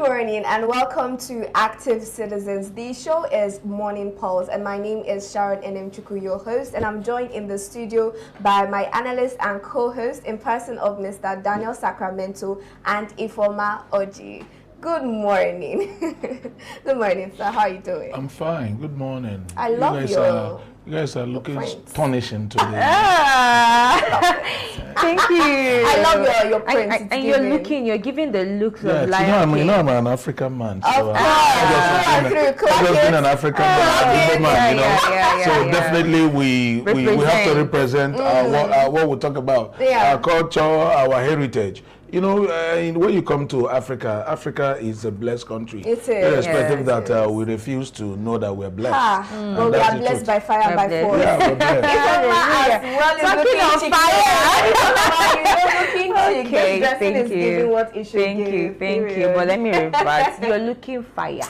morning and welcome to Active Citizens. The show is Morning Pulse and my name is Sharon Enemchuku, your host, and I'm joined in the studio by my analyst and co-host in person of Mr. Daniel Sacramento and Ifoma Oji. Good morning. Good morning, sir. How are you doing? I'm fine. Good morning. I love you guys are looking astonishing today. Thank you. I love your prints. And you're giving the looks of life. You know I'm an African man. So I've just been an African man, So definitely we have to represent what we talk about, our culture, our heritage. You know, when you come to Africa, Africa is a blessed country. It is. Irrespective that we refuse to know that we're blessed. Well, we are blessed by fire, by force. Yeah, we're blessed. Talking of fire. Okay, thank you. But let me revert. You're looking fire.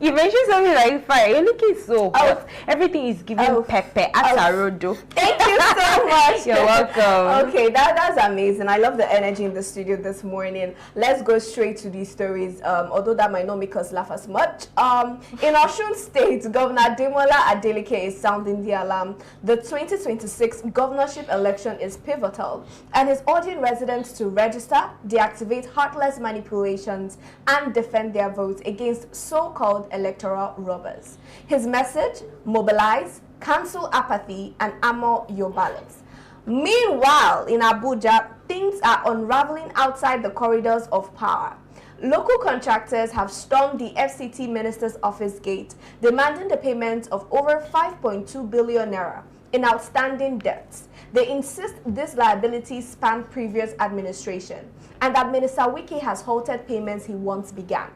You mentioned something like fire. You're looking so hot. Everything is giving pepper at Arodo. Thank you so much. You're welcome. Okay, that's amazing. I love the energy in the studio this morning. Let's go straight to these stories, although that might not make us laugh as much. In Osun State, Governor Adeleke is sounding the alarm. The 2026 governorship election is pivotal and is urging residents to register, deactivate heartless manipulations, and defend their votes against so-called electoral robbers. His message: mobilize, cancel apathy, and armor your ballots. Meanwhile, in Abuja, things are unraveling outside the corridors of power. Local contractors have stormed the FCT minister's office gate, demanding the payment of over 5.2 billion naira in outstanding debts. They insist this liability spanned previous administration and that Minister Wike has halted payments he once began.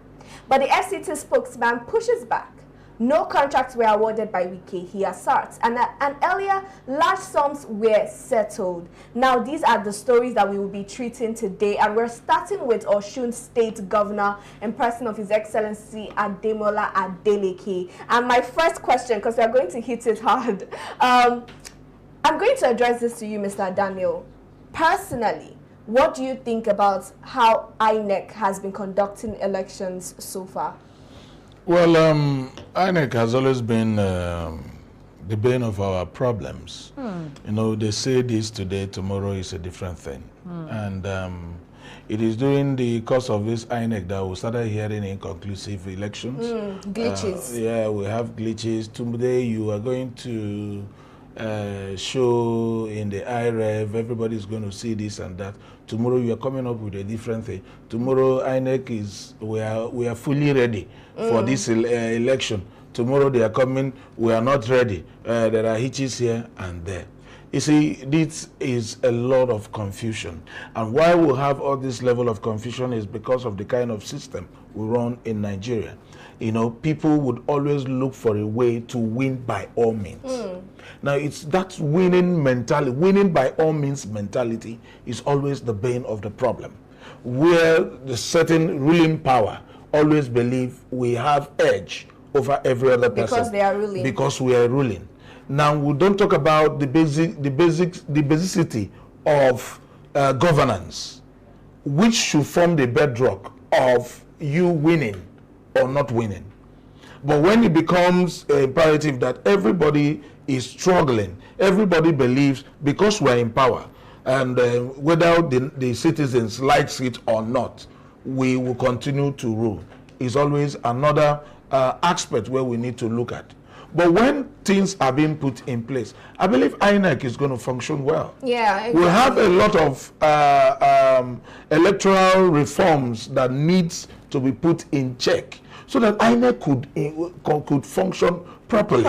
But the FCT spokesman pushes back. No contracts were awarded by Wike, he asserts, and earlier large sums were settled. Now these are the stories that we will be treating today, and we're starting with Osun State Governor in person of His Excellency Adeleke. And my first question, because we're going to hit it hard, I'm going to address this to you, Mr. Daniel. Personally, what do you think about how INEC has been conducting elections so far? Well, INEC has always been the bane of our problems. You know, they say this today, tomorrow is a different thing. And it is during the course of this INEC that we started hearing inconclusive elections. Glitches. Yeah, we have glitches. Today you are going to show in the IREV, everybody's going to see this and that. Tomorrow you are coming up with a different thing. Tomorrow INEC is, we are fully ready for this election. Tomorrow they are coming, we are not ready. There are hitches here and there. You see, this is a lot of confusion. And why we have all this level of confusion is because of the kind of system we run in Nigeria. You know, people would always look for a way to win by all means. Now, it's that winning mentality, winning by all means mentality is always the bane of the problem, where the certain ruling power always believe we have edge over every other person. Because they are ruling. Because we are ruling. Now, we don't talk about the basicity of governance, which should form the bedrock of you winning or not winning. But when it becomes imperative that everybody is struggling, everybody believes because we're in power, and whether the citizens like it or not, we will continue to rule, is always another aspect where we need to look at. But when things are being put in place, I believe INEC is going to function well. Yeah, exactly. We have a lot of electoral reforms that needs to be put in check so that INEC could function properly.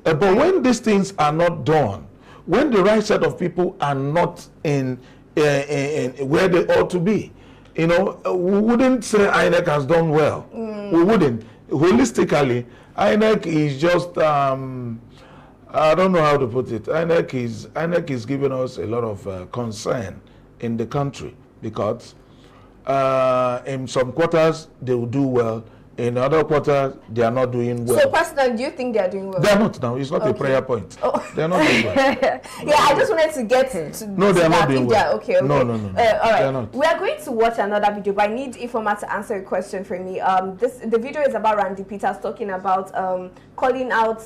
But when these things are not done, when the right set of people are not in where they ought to be, you know, we wouldn't say INEC has done well. We wouldn't. Holistically, INEC is just, I don't know how to put it. INEC is giving us a lot of concern in the country because in some quarters they will do well, In the other quarter, they are not doing well. So personally, do you think they are doing well? They are not now. It's not a prayer point. Oh. They are not doing well. Yeah, I just wanted to get to no, they are not doing well. Okay. No. All right. We are going to watch another video, but I need Ifoma to answer a question for me. The video is about Randy Peters talking about calling out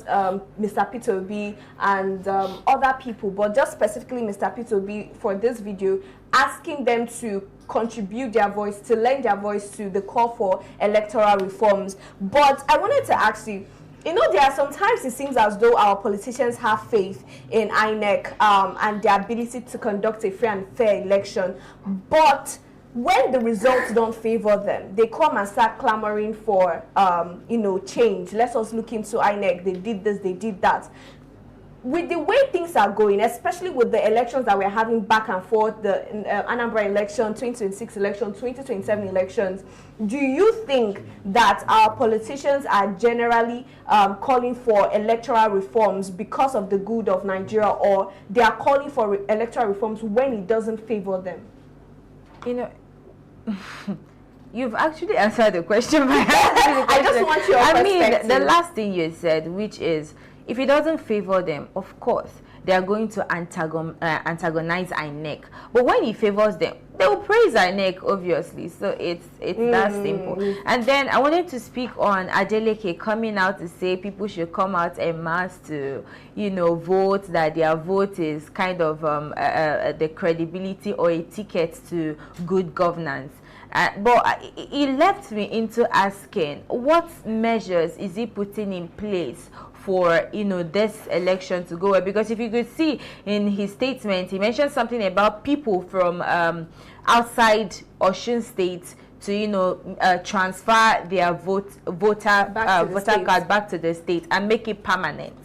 Mr. Peter Obi and other people, but just specifically Mr. Peter Obi for this video, asking them to contribute their voice, to lend their voice to the call for electoral reforms. But I wanted to ask you, you know, there are sometimes it seems as though our politicians have faith in INEC and their ability to conduct a free and fair election, but when the results don't favor them, they come and start clamoring for, you know, change. Let us look into INEC. They did this, they did that. With the way things are going, especially with the elections that we're having back and forth, the Anambra election, 2026 election, 2027 elections, do you think that our politicians are generally calling for electoral reforms because of the good of Nigeria, or they are calling for electoral reforms when it doesn't favor them? You know, you've actually answered the question. I just want your perspective. I mean, the last thing you said, which is, if it doesn't favor them, of course, they are going to antagonize INEC. But when it favors them, they will praise INEC, obviously. So it's that simple. And then I wanted to speak on Adeleke coming out to say people should come out en masse to, you know, vote, that their vote is kind of the credibility or a ticket to good governance. But it left me into asking, what measures is he putting in place for, you know, this election to go well? Because if you could see in his statement, he mentioned something about people from outside Osun State to, you know, transfer their voter card back to the state and make it permanent.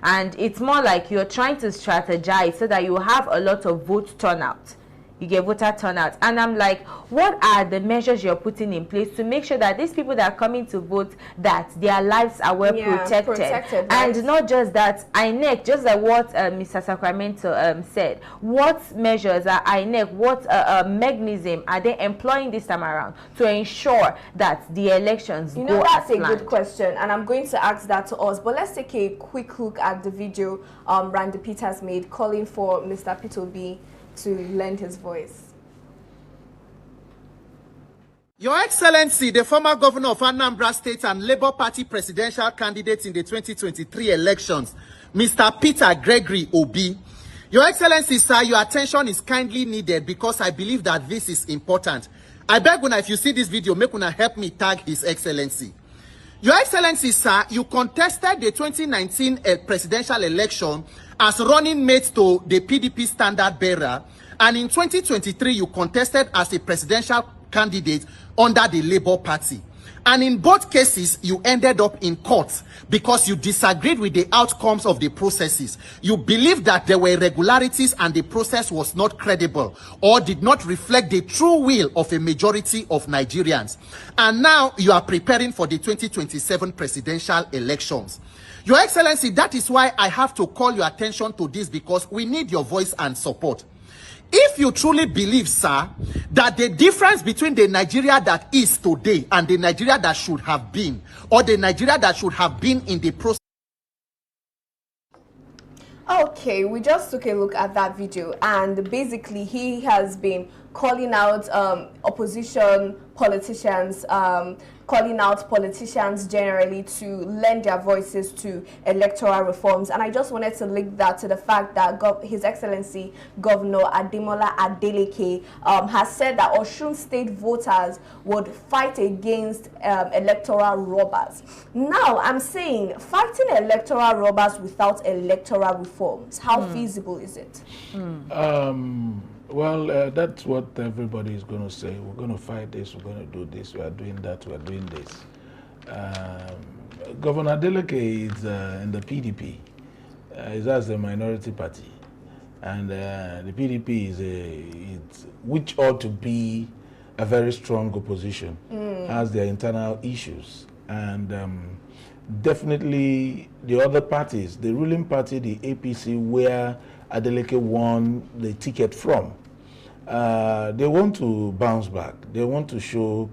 And it's more like you're trying to strategize so that you have a lot of vote turnout. You get voter turnout. And I'm like, what are the measures you're putting in place to make sure that these people that are coming to vote, that their lives are well protected? And right? Not just that, INEC, just like what Mr. Sacramento said, what measures are INEC, what mechanism are they employing this time around to ensure that the elections go as planned? That's a good question, and I'm going to ask that to us. But let's take a quick look at the video Randy Peters made calling for Mr. Peter Obi to lend his voice. Your Excellency, the former governor of Anambra State and Labour Party presidential candidate in the 2023 elections, Mr. Peter Gregory Obi. Your Excellency, sir, your attention is kindly needed because I believe that this is important. I beg una, if you see this video, make una help me tag His Excellency. Your Excellency, sir, you contested the 2019 presidential election as running mate to the PDP standard bearer, and in 2023 you contested as a presidential candidate under the Labour Party. And in both cases, you ended up in court because you disagreed with the outcomes of the processes. You believed that there were irregularities and the process was not credible or did not reflect the true will of a majority of Nigerians. And now you are preparing for the 2027 presidential elections. Your Excellency, that is why I have to call your attention to this, because we need your voice and support. If you truly believe, sir, that the difference between the Nigeria that is today and the Nigeria that should have been, or the Nigeria that should have been in the process. Okay, we just took a look at that video, and basically he has been calling out opposition politicians, calling out politicians generally to lend their voices to electoral reforms. And I just wanted to link that to the fact that His Excellency Governor Adeleke has said that Osun State voters would fight against electoral robbers. Now, I'm saying fighting electoral robbers without electoral reforms, how feasible is it? Well, that's what everybody is going to say. We're going to fight this, we're going to do this, we are doing that, we are doing this. Governor Adeleke is in the PDP. Is as a minority party. And the PDP is which ought to be a very strong opposition, has their internal issues. And definitely the other parties, the ruling party, the APC, where Adeleke won the ticket from, they want to bounce back. They want to show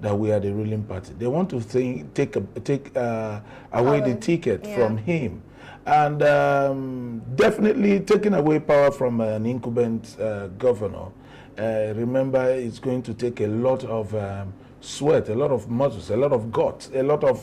that we are the ruling party. They want to take away the ticket from him. And definitely taking away power from an incumbent governor. Remember, it's going to take a lot of sweat, a lot of muscles, a lot of guts, a lot of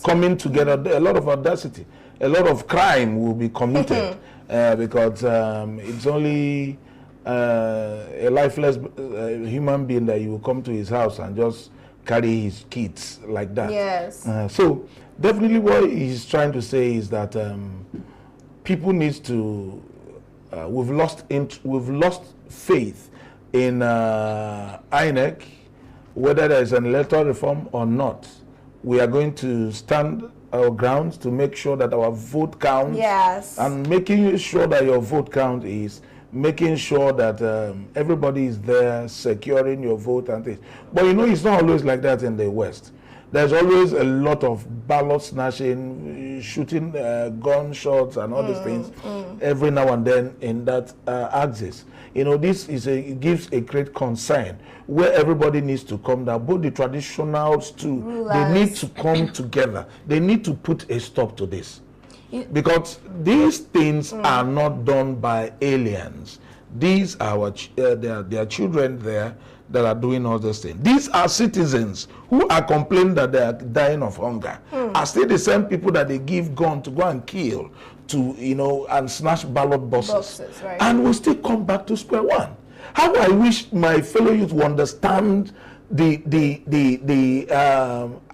coming together, a lot of audacity, a lot of crime will be committed because it's only a lifeless human being that you will come to his house and just carry his kids like that. Yes. So definitely what he's trying to say is that people need to we've lost faith in INEC, whether there is an electoral reform or not. We are going to stand our grounds to make sure that our vote counts. Yes. And making sure that your vote count is making sure that everybody is there securing your vote and things. But you know, it's not always like that in the West. There's always a lot of ballot snatching, shooting gunshots and all these things every now and then in that axis. You know, this is it gives a great concern where everybody needs to come down. Both the traditionals too, they need to come together. They need to put a stop to this. Because these things are not done by aliens. These are their children there that are doing all those things. These are citizens who are complaining that they are dying of hunger. Are still the same people that they give gun to go and kill, to and snatch ballot boxes. Right. And we still come back to square one. How I wish my fellow youth would understand the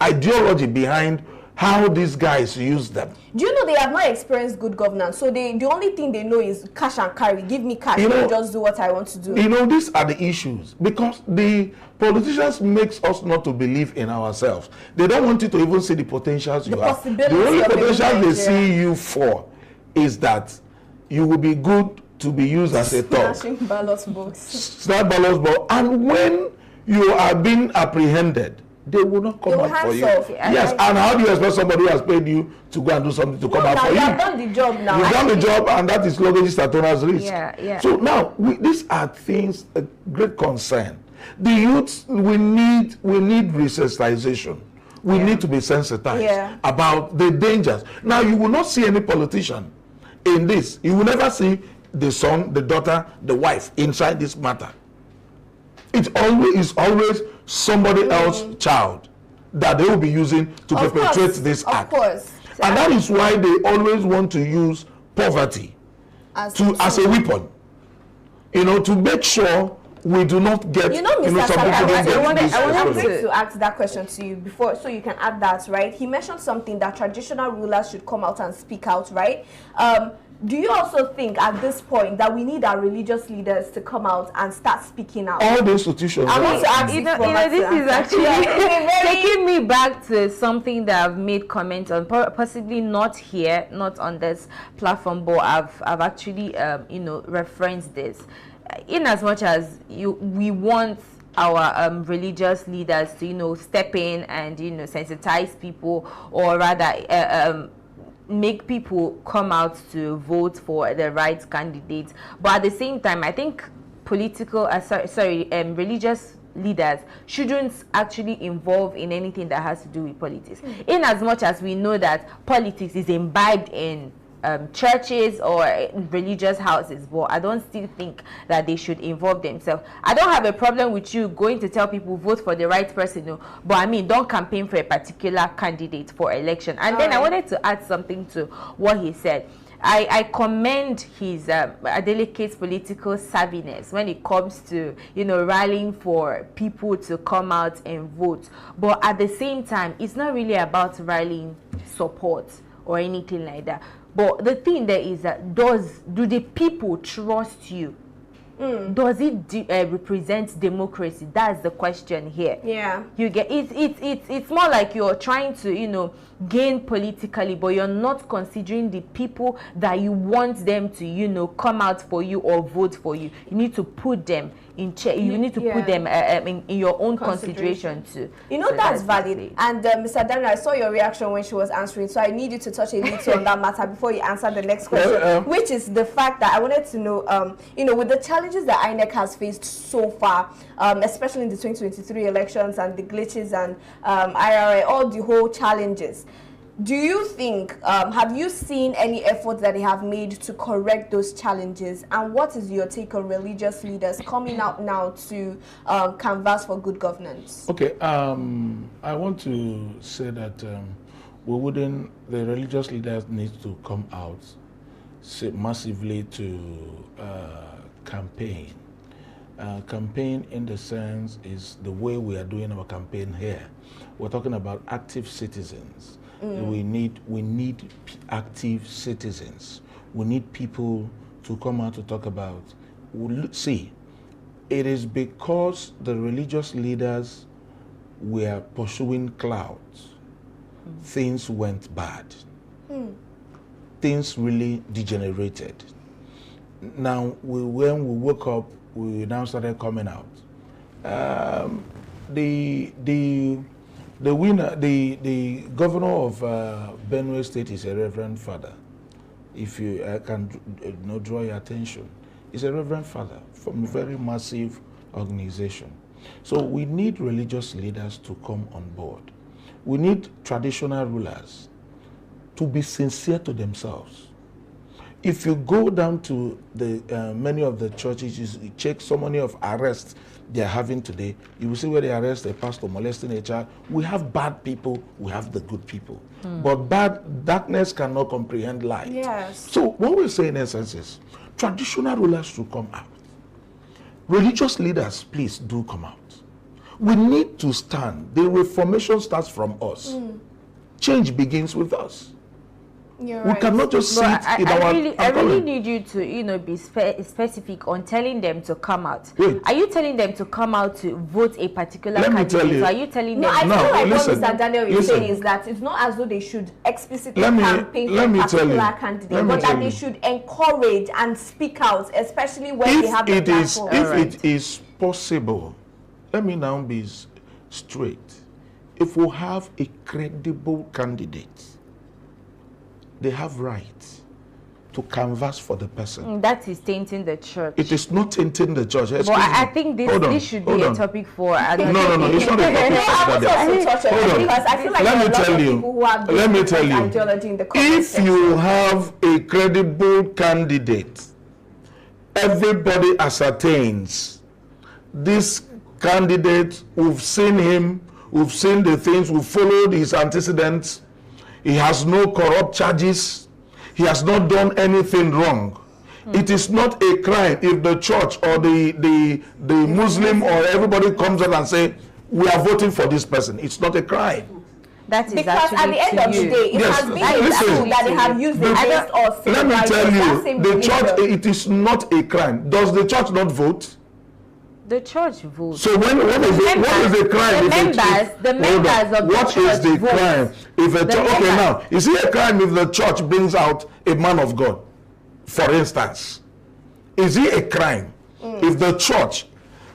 ideology behind how these guys use them. Do you know they have not experienced good governance? So the only thing they know is cash and carry. Give me cash, and just do what I want to do. You know, these are the issues. Because the politicians makes us not to believe in ourselves. They don't want you to even see the potentials you have. The only potential they see you for is that you will be good to be used as a thug. Snatching ballot box. Snatch ballot box. And when you are being apprehended, they will not come out for you. Yes, and how do you expect somebody who has paid you to go and do something to come out for you? You have done the job now. You've done the job, and that is luggage statoners risk. Yeah. So now, these are things of great concern. The youths, we need resensitization. We need to be sensitized about the dangers. Now, you will not see any politician in this. You will never see the son, the daughter, the wife inside this matter. It's always somebody else's child that they will be using to perpetrate this act. Of course. And that is why they always want to use poverty as a weapon. To make sure we do not get, Mr. some people don't get I wanted to ask that question to you before, so you can add that, right? He mentioned something that traditional rulers should come out and speak out, right? Do you also think at this point that we need our religious leaders to come out and start speaking out? All the institutions. I want to ask this is actually taking me back to something that I've made comment on, possibly not here, not on this platform, but I've actually referenced this. In as much as we want our religious leaders to step in and sensitize people, or rather make people come out to vote for the right candidates. But at the same time, I think religious leaders shouldn't actually involve in anything that has to do with politics. In as much as we know that politics is imbibed in churches or religious houses, but I don't still think that they should involve themselves. I don't have a problem with you going to tell people vote for the right person, but I mean, don't campaign for a particular candidate for election. And then I wanted to add something to what he said. I commend his Adeleke's political savviness when it comes to rallying for people to come out and vote. But at the same time, it's not really about rallying support or anything like that. But the thing there is that do the people trust you? Does it represent democracy? That's the question here. Yeah. You get it's more like you're trying to gain politically, but you're not considering the people that you want them to, you know, come out for you or vote for you. You need to put them in check. You need to put them in your own consideration too. You know, so that's valid. And Mr. Daniel, I saw your reaction when she was answering, so I need you to touch a little on that matter before you answer the next question, which is the fact that I wanted to know, you know, with the challenges that INEC has faced so far, especially in the 2023 elections and the glitches and IRA, all the whole challenges. Do you think, have you seen any efforts that they have made to correct those challenges? And what is your take on religious leaders coming out now to canvass for good governance? Okay, I want to say that the religious leaders need to come out massively to campaign. Campaign in the sense is the way we are doing our campaign here. We're talking about active citizens. We need active citizens. We need people to come out to talk about. See, it is because the religious leaders were pursuing clouds. Things went bad. Things really degenerated. Now, when we woke up, we now started coming out. The winner, the governor of Benue State is a Reverend Father. If you can draw your attention, he's a Reverend Father from a very massive organization. So we need religious leaders to come on board. We need traditional rulers to be sincere to themselves. If you go down to the many of the churches, you check so many of arrests they are having today, you will see where they arrest a pastor molesting a child. We have bad people, we have the good people. But darkness cannot comprehend light. Yes. So what we're saying in essence is, traditional rulers should come out. Religious leaders, please do come out. We need to stand. The reformation starts from us. Change begins with us. You're we right. cannot just sit in our... I really need you to, you know, be specific on telling them to come out. Wait. Are you telling them to come out to vote a particular Let me candidate? tell you. Or are you telling No, them? I feel like listen, what Mr. Daniel is listen. saying is that it's not as though they should explicitly Let me campaign for tell a you. particular candidate, Let me but tell that they you. should encourage and speak out, especially when they have the platform. If it is possible, let me now be straight. If we have a credible candidate, they have rights to canvass for the person. That is tainting the church. It is not tainting the church. But I think this should be a topic for another. No, it's not a topic. I want us to touch on it because I feel like there are a lot of people who have this ideology in the comment If section. you have a credible candidate, everybody ascertains this candidate, we've seen him, we've seen the things, we've followed his antecedents. He has no corrupt charges. He has not done anything wrong. It is not a crime if the church or the Muslim or everybody comes out and say, we are voting for this person. It's not a crime. That is because at the end of the day, it has been a tool that they have used against us. Let me tell you, the church, it is not a crime. Does the church not vote? The church votes. So what is the crime? The members of the church What is the vote. crime? If a church, okay, now, is it a crime if the church brings out a man of God, for instance? Is it a crime if the church,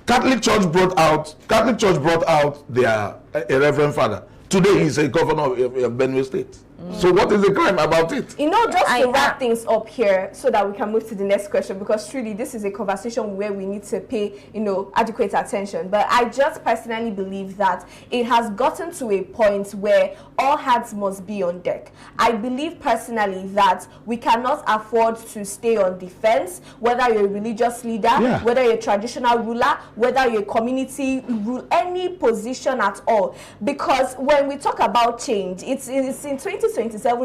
Catholic Church brought out their a Reverend Father? Today he's a governor of Benue State. So what is the crime about it? You know, just to wrap things up here so that we can move to the next question, because truly this is a conversation where we need to pay, you know, adequate attention. But I just personally believe that it has gotten to a point where all hands must be on deck. I believe personally that we cannot afford to stay on defense, whether you're a religious leader, whether you're a traditional ruler, whether you're a community rule, any position at all. Because when we talk about change, it's in 2027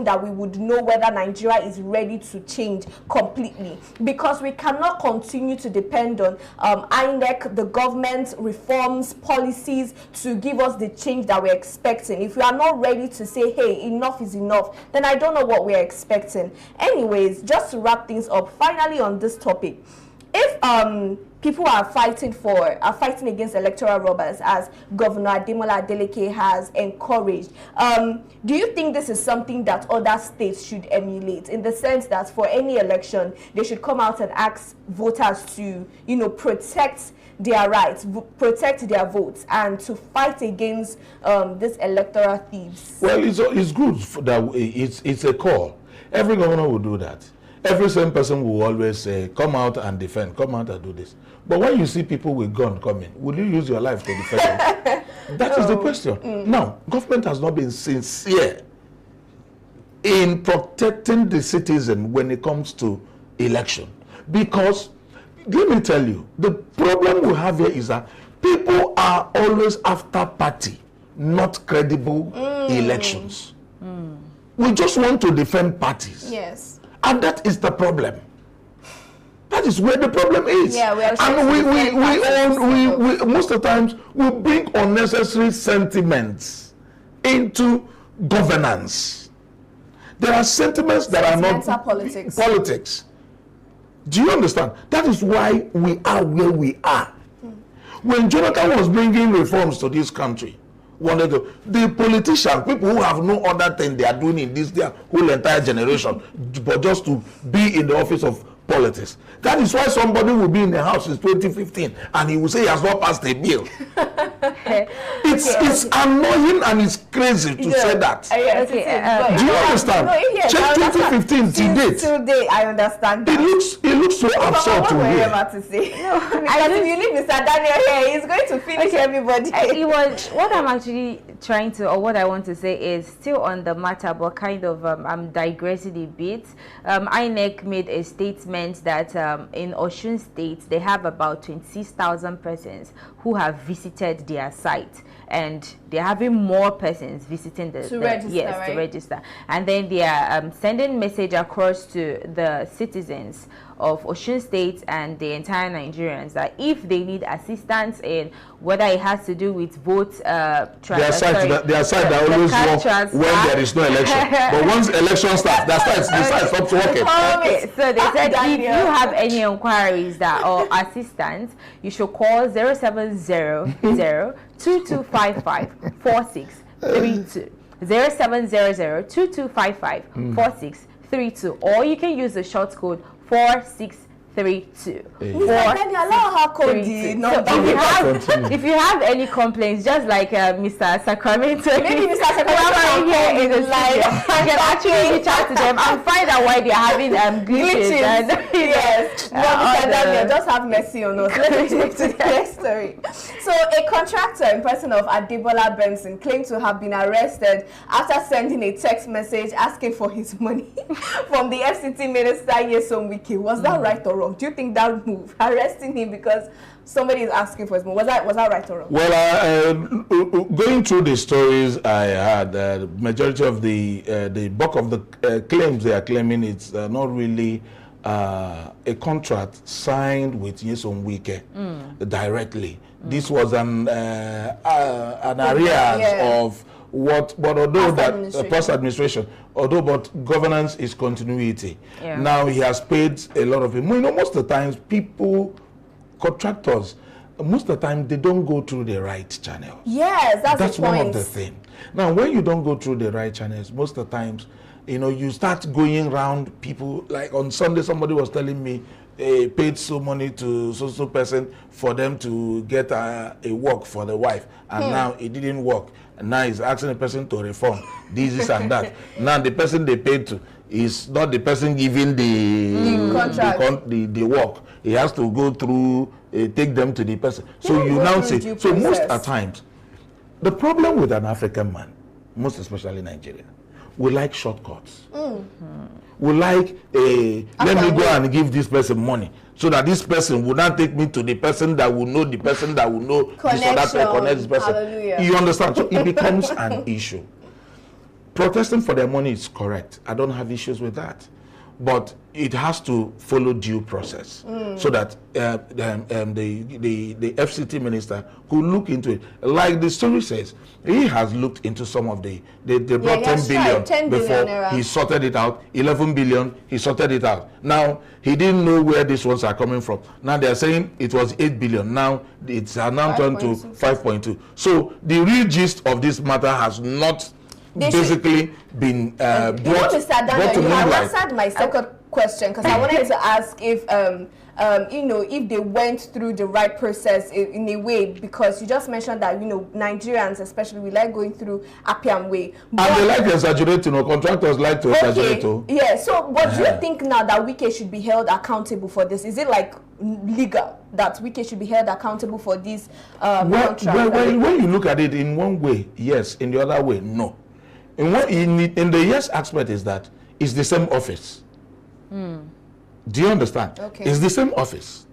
that we would know whether Nigeria is ready to change completely, because we cannot continue to depend on INEC, the government reforms, policies to give us the change that we're expecting. If we are not ready to say, hey, enough is enough, then I don't know what we're expecting. Anyways, just to wrap things up, finally on this topic, if people are fighting against electoral robbers, as Governor Ademola Adeleke has encouraged. Do you think this is something that other states should emulate, in the sense that for any election they should come out and ask voters to, you know, protect their rights, protect their votes, and to fight against these electoral thieves? Well, it's good that it's a call. Every governor will do that. Every same person will always say, come out and defend, come out and do this. But when you see people with gun coming, will you use your life to defend them? That is the question. Now, government has not been sincere in protecting the citizen when it comes to election. Because, let me tell you, the problem we have here is that people are always after party, not credible elections. We just want to defend parties. Yes. And that is the problem. That is where the problem is. Yeah, we are, and we most of the times we bring unnecessary sentiments into governance. There are sentiments that are not politics. Do you understand? That is why we are where we are. When Jonathan was bringing reforms to this country, the politicians, people who have no other thing they are doing in this their whole entire generation, but just to be in the office of politics. That is why somebody will be in the house since 2015 and he will say he has not passed a bill. It's annoying and it's crazy to say that. Yes, do you understand? Check 2015 to date. Today, I understand that. It looks so absurd to me. To say. Because if you leave Mr. Daniel here, he's going to finish everybody. What I'm actually trying to, or what I want to say is still on the matter, but kind of I'm digressing a bit. INEC made a statement that in Osun State they have about 26,000 persons who have visited their site, and they're having more persons visiting to register, and then they are sending message across to the citizens of Osun State and the entire Nigerians that if they need assistance in whether it has to do with vote their site that always work when there is no election, but once election starts, the site stops working. Okay, so they said if you have any inquiries or assistance, you should call 0700 2255 4632 0700 2255 4632, or you can use the short code 4632. If you have any complaints, just like Mr. Sacramento, maybe Mr. Sacramento here in the live, you can actually reach out to them and find out why they're having glitches. And, yes, Mr. Daniel, just have mercy on us. Let's move to the next story. So, a contractor in person of Adebola Benson claimed to have been arrested after sending a text message asking for his money from the FCT Minister Nyesom Wike. Was that right or wrong? Do you think that move, arresting him because somebody is asking for his money, was that right or wrong? Well, going through the stories I had, the majority of the bulk of the claims they are claiming it's not really a contract signed with Nyesom Wike directly. This was an area of what, but although that past administration, but governance is continuity. Now he has paid a lot of it. You know, most of the times contractors, most of the time they don't go through the right channels. Yes, that's one of the things. Now, when you don't go through the right channels, most of the times, you know, you start going around people. Like on Sunday, somebody was telling me they paid so money to so person for them to get a work for the wife, and now it didn't work. And now he's asking the person to reform this and that. Now the person they paid to is not the person giving the work. He has to go through, take them to the person. So you now say, so most of the times, the problem with an African man, most especially Nigeria, we like shortcuts. We like, let me go and give this person money, so that this person will not take me to the person that will know the person that will know this or that will connect this person. Hallelujah. You understand? So it becomes an issue. Protesting for their money is correct. I don't have issues with that. but it has to follow due process so that the FCT minister could look into it. Like the story says, he has looked into some of they brought 10 billion before he sorted it out, 11 billion, he sorted it out. Now, he didn't know where these ones are coming from. Now they're saying it was 8 billion. Now it's now turned to 5.2. So the real gist of this matter has not basically been brought to you light. answered my second question, because I wanted to ask if if they went through the right process in a way, because you just mentioned that Nigerians especially, we like going through Appian way, and they like to exaggerate. Contractors like to exaggerate too. Yeah. So, but do you think now that Wike should be held accountable for this? Is it like legal that Wike should be held accountable for this contract? When you look at it in one way, yes. In the other way, no. In the yes aspect is that it's the same office. Do you understand? Okay. It's the same office.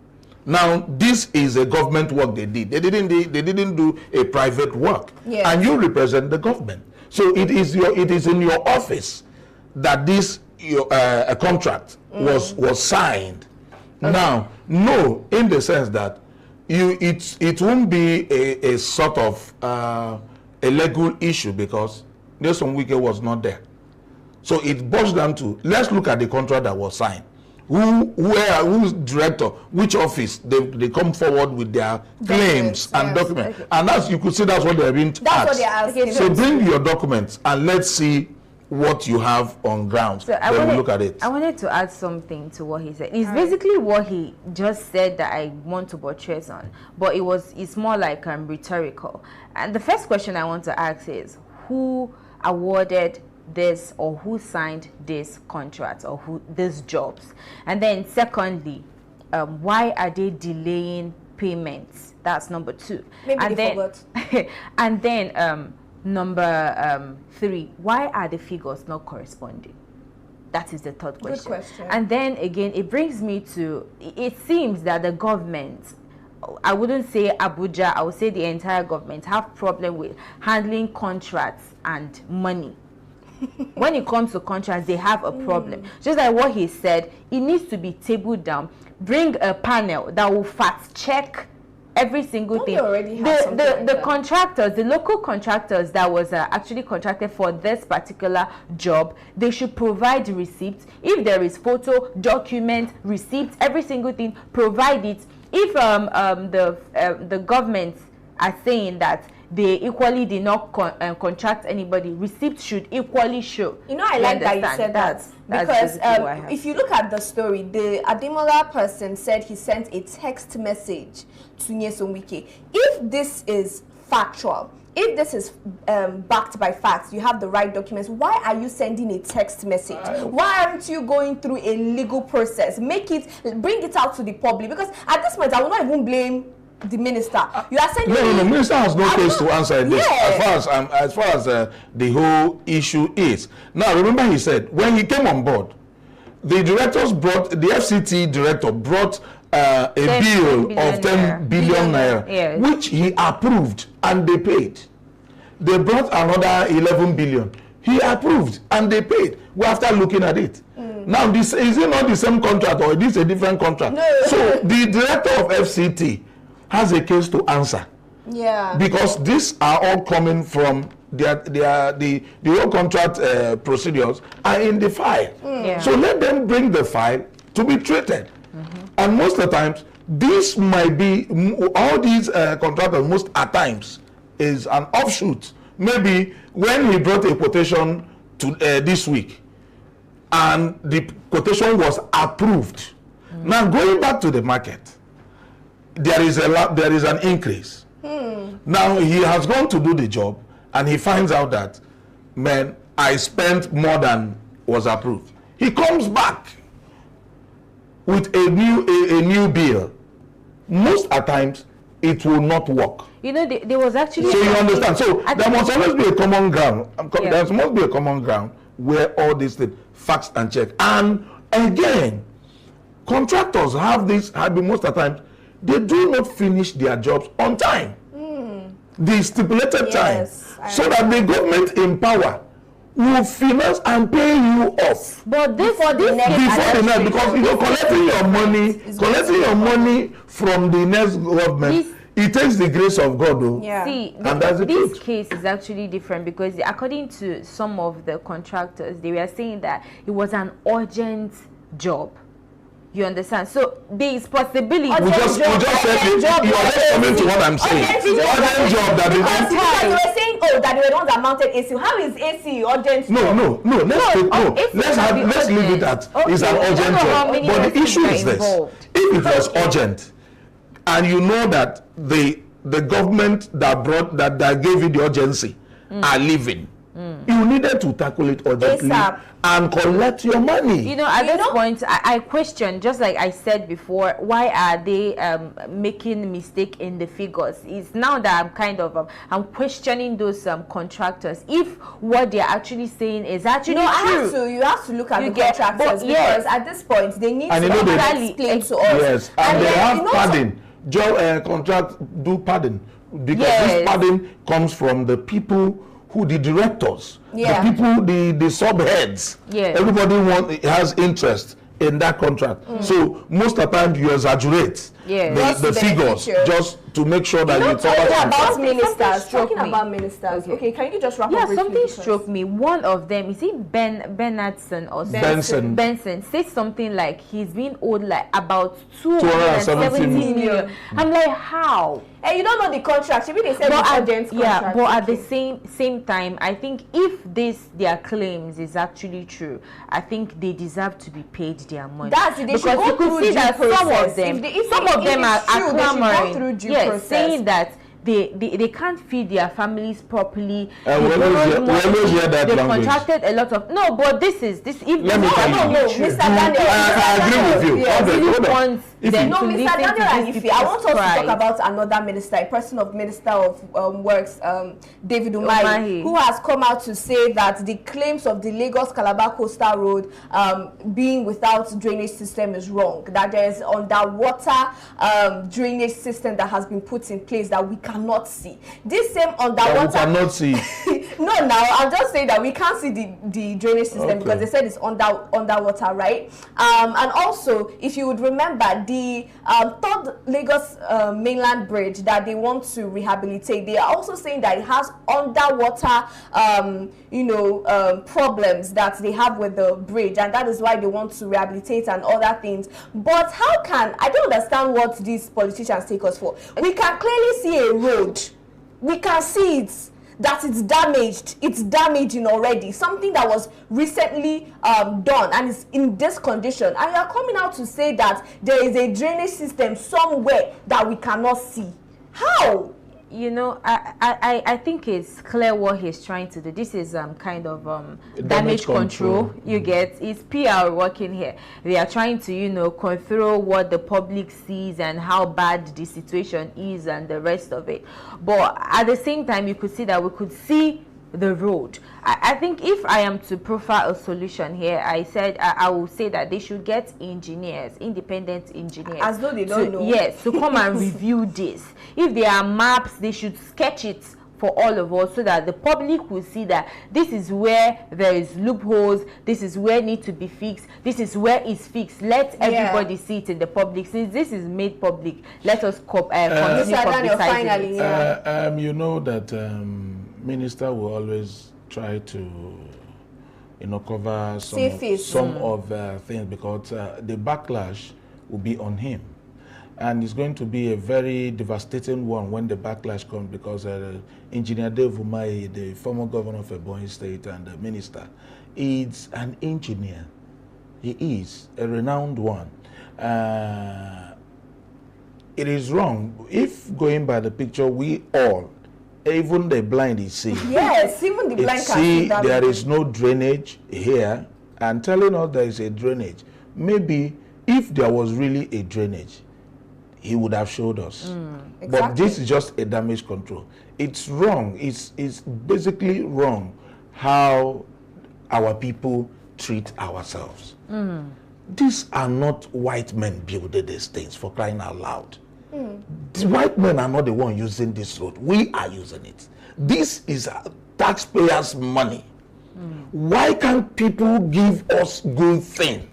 Now, this is a government work they did. They didn't do a private work. Yes. And you represent the government. So it is in your office that this a contract was signed. Okay. Now, no, in the sense that it won't be a sort of a legal issue, because Nelson Wike was not there. So it boils down to, let's look at the contract that was signed. Who's director, which office, they come forward with their claims and documents. Okay. And that's, you could see that's what they're being asked. That's what they're asking. So bring your documents and let's see what you have on ground. So we'll look at it. I wanted to add something to what he said. It's basically what he just said that I want to buttress on, but it's more like rhetorical. And the first question I want to ask is, who awarded this, or who signed this contract, or who these jobs? And then secondly, why are they delaying payments? That's number 2. Maybe and they then forgot. and then number 3, why are the figures not corresponding? That is the third question. Good question. And then again, it brings me to, it seems that the government, I wouldn't say Abuja, I would say the entire government, have problem with handling contracts and money. When it comes to contracts, they have a problem. Just like what he said, it needs to be tabled down. Bring a panel that will fact check every single thing. The contractors, the local contractors that was actually contracted for this particular job, they should provide receipts. If there is photo, document, receipts, every single thing, provide it. If the government are saying that they equally did not contract anybody, receipts should equally show. I like that you said that, because if you look at the story, the Ademola person said he sent a text message to Nyesom Wike. If this is factual, if this is backed by facts, you have the right documents, why are you sending a text message? Why aren't you going through a legal process? Bring it out to the public, because at this point I will not even blame the minister. You are saying no, minister has no case to answer in this. Yeah. As far as the whole issue is. Now, remember, he said when he came on board, the FCT director brought a bill of 10 billion naira, yes, which he approved and they paid. They brought another 11 billion. He approved and they paid. Well, after looking at it. Now, is it not the same contract, or is this a different contract? No. So the director of FCT has a case to answer. Yeah. Because these are all coming from the whole contract procedures are in the file. Yeah. So let them bring the file to be treated. And most of the times, this might be, all these contractors, most at times, is an offshoot. Maybe when he brought a quotation to this week, and the quotation was approved. Now, going back to the market, there is an increase. Now he has gone to do the job and he finds out that, man, I spent more than was approved. He comes back with a new bill. Most at times it will not work. There was actually, so you understand. So there must always be a common ground. There must be a common ground where all these things, facts and check. And again, contractors have been most of the time, they do not finish their jobs on time. The stipulated time. So that the government in power will finance and pay you off. But this before the next, because you know, collecting your money from the next government, it takes the grace of God, though. Yeah. See, and that's the this truth. case is actually different because according to some of the contractors, they were saying that it was an urgent job. You understand? So there is possibility. We just said it. You are just coming to what I'm saying. Urgent job that because you were saying, oh, that they were the ones that mounted AC. How is AC urgent? No. Let's leave it at it's an urgent job. But the issue is this: if it was urgent, and you know that the government that gave you the urgency are leaving, you needed to tackle it urgently and collect your money. You know, at this point, I question, just like I said before, why are they making mistake in the figures? It's now that I'm questioning those contractors if what they're actually saying is actually true. You have to look at the contractors because at this point they need to explain to us. Yes, and they have padding. Contract do padding because this padding comes from the people who the directors, the people, the subheads. Everybody has interest in that contract. So most of the time you exaggerate the figures just to make sure that you talk about ministers. Talking about ministers. Okay, can you just wrap up? Something struck me. One of them, is it Benson or Benson said something like he's been owed like about 270 million. I'm like, how? And you don't know the contract. Maybe they said urgent contract. But at the same time, I think if their claims is actually true, I think they deserve to be paid their money. That's it. They should go through due process. Some of them are clamoring, process. saying that they can't feed their families properly. We always hear that they language. contracted a lot of but this is Let me tell you. Mr. Daniel, I agree with you. Mr. Daniel and Ife, I want us to talk about another minister, a person of Minister of Works, David Umahi, who has come out to say that the claims of the Lagos-Calabar Coastal Road being without drainage system is wrong, that there is underwater drainage system that has been put in place that we cannot see. This same underwater... we cannot see. No, now I'm just saying that we can't see the drainage system because they said it's underwater, right? And also, if you would remember, the third Lagos mainland bridge that they want to rehabilitate, they are also saying that it has underwater, problems that they have with the bridge, and that is why they want to rehabilitate and other things. But how can... I don't understand what these politicians take us for. We can clearly see a road. We can see it, that it's damaged. It's damaging already. Something that was recently done and is in this condition. And you are coming out to say that there is a drainage system somewhere that we cannot see. How? You know, I think it's clear what he's trying to do. This is kind of damage control. You get, it's PR working here. They are trying to, control what the public sees and how bad the situation is and the rest of it. But at the same time, you could see that we could see the road. I think if I am to profile a solution here, I will say that they should get engineers, independent engineers, as though they don't know. Yes, to come and review this. If there are maps, they should sketch it for all of us so that the public will see that this is where there is loopholes, this is where it needs to be fixed, this is where it's fixed. Let everybody see it in the public. Since this is made public, let us continue publicizing it. You know that minister will always try to cover some of things because the backlash will be on him, and it's going to be a very devastating one when the backlash comes because Engineer Dave Umahi, the former governor of Ebonyi State and the minister, is an engineer. He is a renowned one. It is wrong if, going by the picture, we all, even the blind is seeing. Yes, even the blind can see that. There is no drainage here, and telling us there is a drainage. Maybe if there was really a drainage, he would have showed us. Exactly. But this is just a damage control. It's wrong. It's basically wrong how our people treat ourselves. These are not white men building these things, for crying out loud. The white men are not the one using this road. We are using it. This is taxpayers' money. Why can't people give us good thing?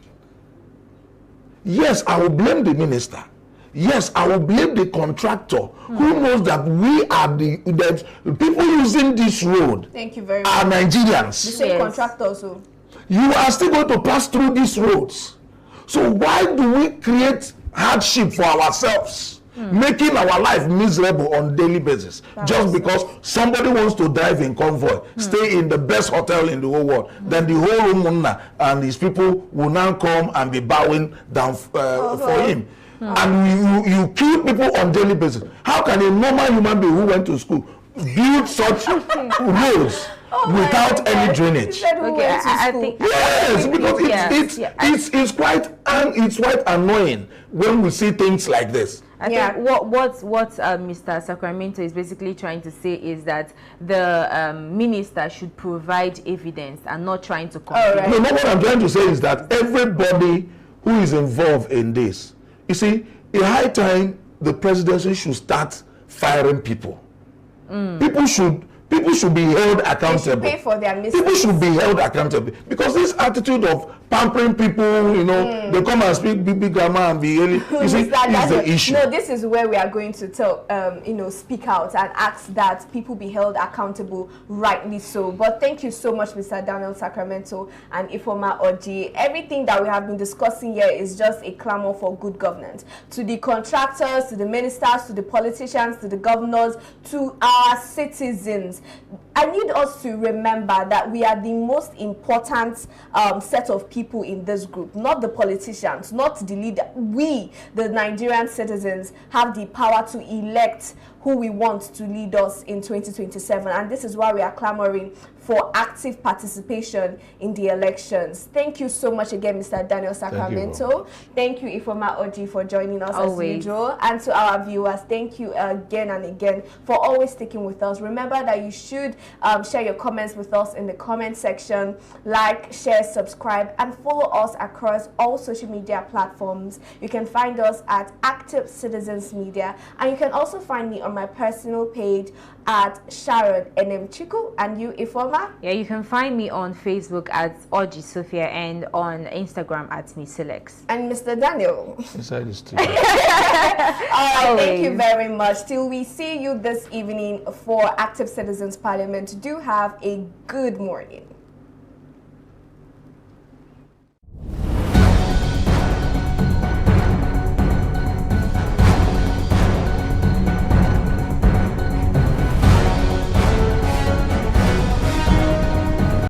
Yes, I will blame the minister. Yes, I will blame the contractor who knows that we are that people using this road. Thank you very are much. Nigerians. The same contractors. So. You are still going to pass through these roads. So why do we create hardship for ourselves? Making our life miserable on daily basis just because somebody wants to drive in convoy, stay in the best hotel in the whole world, then the whole Umunna and his people will now come and be bowing down for him. And you kill people on daily basis. How can a normal human being who went to school build such roads without any drainage? Okay, I think yes, because it's quite annoying when we see things like this. I think what Mr. Sacramento is basically trying to say is that the minister should provide evidence and not trying to complain. No, what I'm trying to say is that everybody who is involved in this, you see, in high time, the presidency should start firing people. People should be held accountable. They should pay for their mistakes. People should be held accountable because this attitude of pampering people, you know, they come and speak big grammar and be really, you see, is the issue. No, this is where we are going to tell, speak out and ask that people be held accountable, rightly so. But thank you so much, Mr. Daniel Sacramento and Ifoma Oji. Everything that we have been discussing here is just a clamor for good governance. To the contractors, to the ministers, to the politicians, to the governors, to our citizens. I need us to remember that we are the most important set of people in this group, not the politicians, not the leader. We, the Nigerian citizens, have the power to elect who we want to lead us in 2027, and this is why we are clamoring for active participation in the elections. Thank you so much again, Mr. Daniel Sacramento. Thank you, Ifoma Oji, for joining us as usual. And to our viewers, thank you again and again for always sticking with us. Remember that you should share your comments with us in the comment section. Like, share, subscribe, and follow us across all social media platforms. You can find us at Active Citizens Media, and you can also find me on my personal page at Sharon NM Chiku. And you, Ifoma? Yeah, you can find me on Facebook at Oji Sophia and on Instagram at Miss Alex. And Mr. Daniel? Inside the studio. All right, thank you very much. Till we see you this evening for Active Citizens Parliament, do have a good morning.